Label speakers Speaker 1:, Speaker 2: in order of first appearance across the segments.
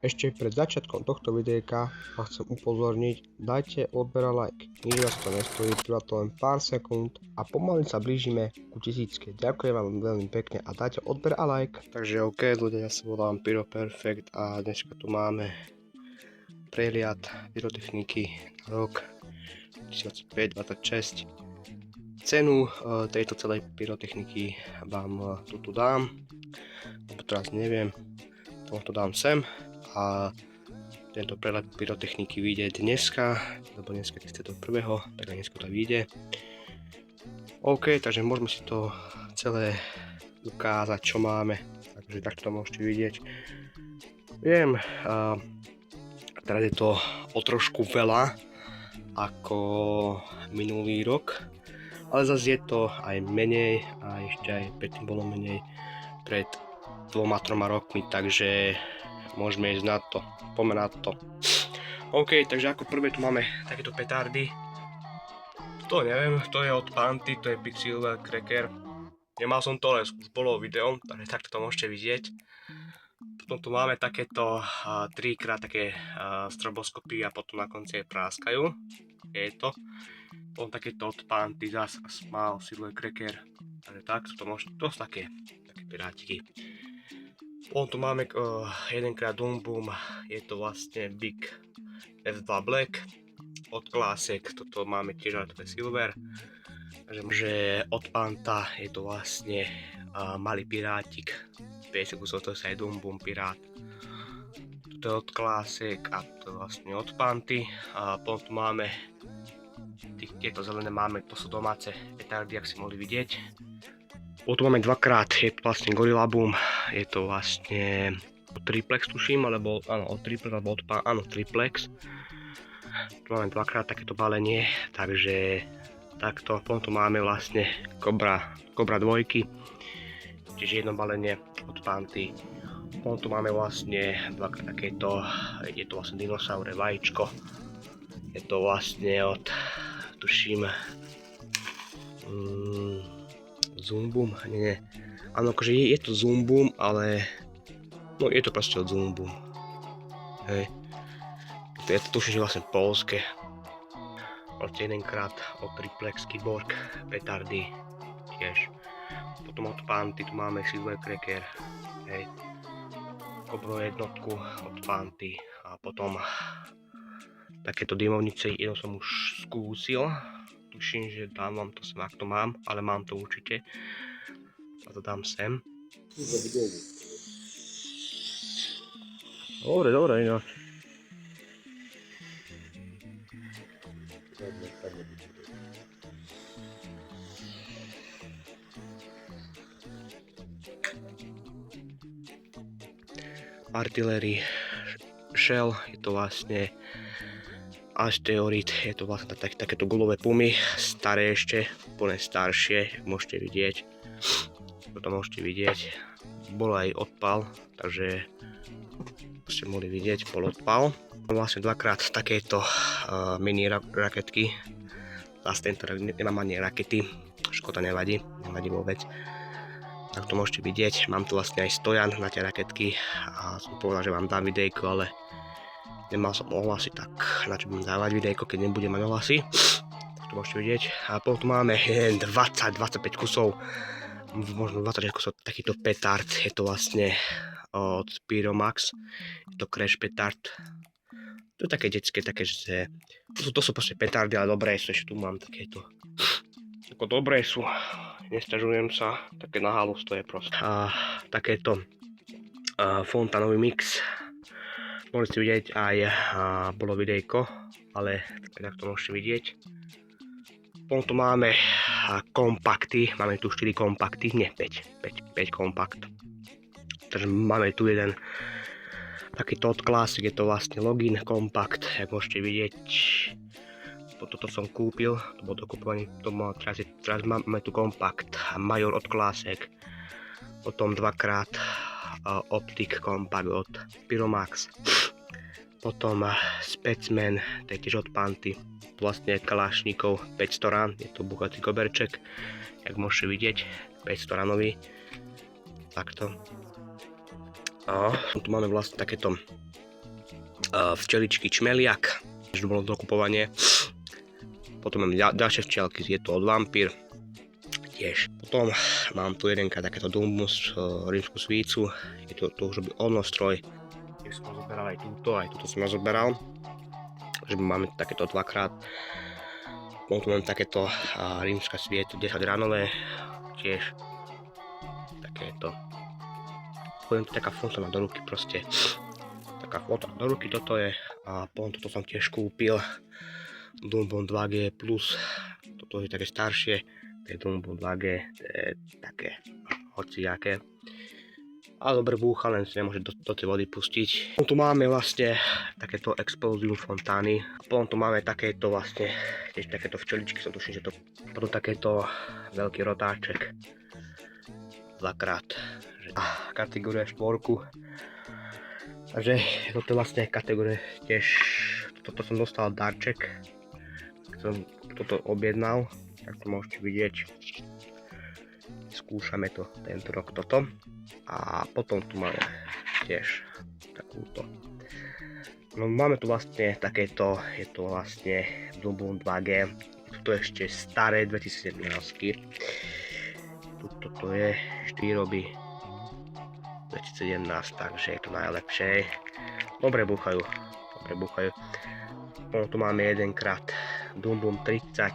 Speaker 1: Ešte pred začiatkom tohto videjka vás chcem upozorniť, dajte odber a like, nič vás to nestojí, trvá to len pár sekúnd a pomaly sa blížime ku 1000. Ďakujem vám veľmi pekne a dajte odber a like. Takže OK ľudia, ja sa volám Pyroperfect a dneska tu máme prehliad pyrotechniky na rok 2025-26. Cenu tejto celej pyrotechniky vám tu dám, lebo teraz neviem, to dám sem. A tento prehľad pyrotechniky vyjde dneska, lebo dneska 31. tak aj dneska to vyjde. OK, takže môžeme si to celé ukázať, čo máme. Takže takto to môžete vidieť. Viem, teraz je to o trošku veľa ako minulý rok, ale zase je to aj menej a ešte aj predtým bolo menej pred 2-3 rokmi, takže môžeme ísť na to, poďme na to. OK, takže ako prvé tu máme takéto petardy. To neviem, to je od Panty, to je Silver Cracker. Nemal som to, ale už bolo video, takže takto to môžete vidieť. Potom tu máme takéto 3x také stroboskopy a potom na konci je práskajú. Je to. Potom takéto od Panty, zase Small Silver Cracker. Takže takto to môžete, to sú také pirátiky. Potom tu máme 1x Doom Boom, je to vlastne Big F2 Black od Classic, toto máme tiež, ale to je Silver. Takže od Panta je to vlastne malý pirátik, 50 kusov, to je aj Doom Boom pirát. Toto je od Classic a to je vlastne od Panty. A potom tu máme tieto zelené máme, to sú domáce petardy, ak si mohli vidieť. Potom máme 2x, je to vlastne Gorilla Boom, je to vlastne triplex tuším, alebo áno, od triplex, alebo od áno, triplex. Tu máme 2x takéto balenie, takže takto. Potom tu máme vlastne Cobra 2, čiže jedno balenie od Panty. Potom tu máme vlastne 2x takéto, je to vlastne dinosaure vajíčko. Je to vlastne od, tuším, Zoom Boom, nie. Áno, akože je to Zoom Boom, ale no je to proste od Zoom Boom. Hej. Je to tuším, že vlastne polské. Od 1x od Triplex Keyboard petardy tiež. Potom od Panty tu máme Silver Cracker. Hej. Cobra jednotku od Panty a potom takéto dymovnice, jedno som už skúsil. Tuším, že dám vám to sem, ak to mám, ale mám to určite. A to dám sem. Dobre, ináč. Artillery Shell, je to vlastne Asteroid, je to vlastne takéto gulové pumy, staré ešte, úplne staršie, jak môžete vidieť. Toto môžete vidieť. Bol aj odpal, takže ste mohli vidieť, bol odpal. Vlastne 2x takéto mini raketky. Zase tento nemám ani rakety, škoda nevadí vôbec. Tak to môžete vidieť, mám tu vlastne aj stojan na tie raketky a som povedal, že vám dám videjko, ale nemal som ohlasy, tak na čo budem dávať videjko, keď nebudem mať ohlasy. Tak to môžete vidieť. A potom tu máme 20-25 kusov, možno 26 kusov takýto petard. Je to vlastne od Pyromax. Je to Crash petard. To je také detské, také, že to sú proste petardy, ale dobré sú. Ešte tu mám takéto. Ako dobré sú, nesťažujem sa. Také na halus to je proste. A takéto fontánový mix. Mohli ste vidieť aj bolo videjko, ale tak to môžete vidieť. Potom tu máme kompakty, máme tu 4 kompakty, nie 5 kompakt. Takže máme tu jeden takýto od Classic, je to vlastne Login kompakt, jak môžete vidieť. Toto som kúpil, to bolo dokupované, teraz máme tu kompakt Major od Classic, potom 2x Optic kompakt od Pyromax. Potom Specman, to je tiež od Panty, vlastne Kalašníkov 500 rán, je to buchatý koberček, jak môžete vidieť, 500 ránový, takto. A tu máme vlastne takéto včeličky čmeliak, že to bolo dokupovanie. Potom mám ďalšie včelky, je to od Vampír tiež. Potom mám tu jedenkrát takéto Dumbus, rímsku svícu, je to už odnostroj. Tiež som zoberal aj túto som zoberal, že máme takéto dvakrát. Potom tu mám takéto rímska svieca 10 ranové, tiež takéto. Poviem to taká fontana do ruky proste. Taká fontana do ruky toto je. A potom toto som tiež kúpil. Dumbum 2G+, toto je také staršie, to je Dumbum 2G, to je také hociaké. Ale dobre búcha, len si nemôže do tej vody pustiť. Potom tu máme vlastne takéto Explosion fontány. Potom tu máme takéto vlastne, tiež takéto včeličky, som tuším, že to potom takéto veľký rotáček. Dvakrát. Kategória 4. Takže toto je vlastne kategória tiež, toto som dostal darček. Som toto objednal, tak to môžete vidieť. Skúšame to tento rok toto. A potom tu máme tiež takúto. No máme tu vlastne takéto, je to vlastne Dumbum 2G. Toto je ešte staré 2017. Toto je výroby 2017, takže je to najlepšie. Dobre búchajú. Potom tu máme jedenkrát Dumbum 30,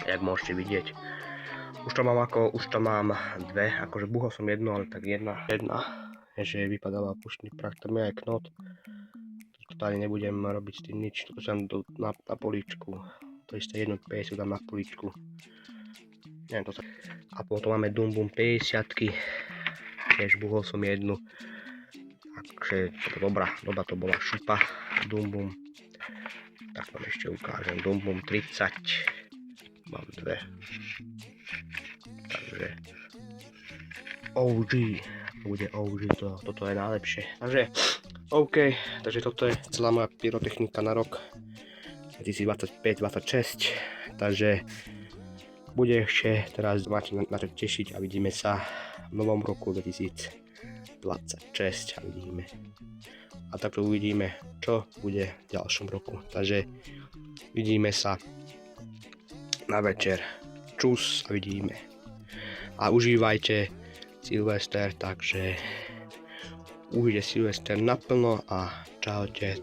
Speaker 1: jak môžete vidieť. Už tam mám dve, akože búchol som jednu, ale tak jedna, že vypadala pušný prach, tam je aj knot. To tady nebudem robiť s tým nič, toto som na políčku, to isté 1,50 dám na políčku. A potom máme Dumbum 50, tiež búchol som jednu, takže doba to bola šupa Dumbum. Tak vám ešte ukážem Dumbum 30, mám dve, takže OG, bude OG, toto je najlepšie. Takže OK, takže toto je celá moja pyrotechnika na rok 2025-26, takže bude ešte, teraz máte na to tešiť a vidíme sa v novom roku 2026 a vidíme. A takto uvidíme, čo bude v ďalšom roku. Takže vidíme sa na večer. Čus a vidíme. A užívajte Silvester, takže užite Silvester naplno a čaute.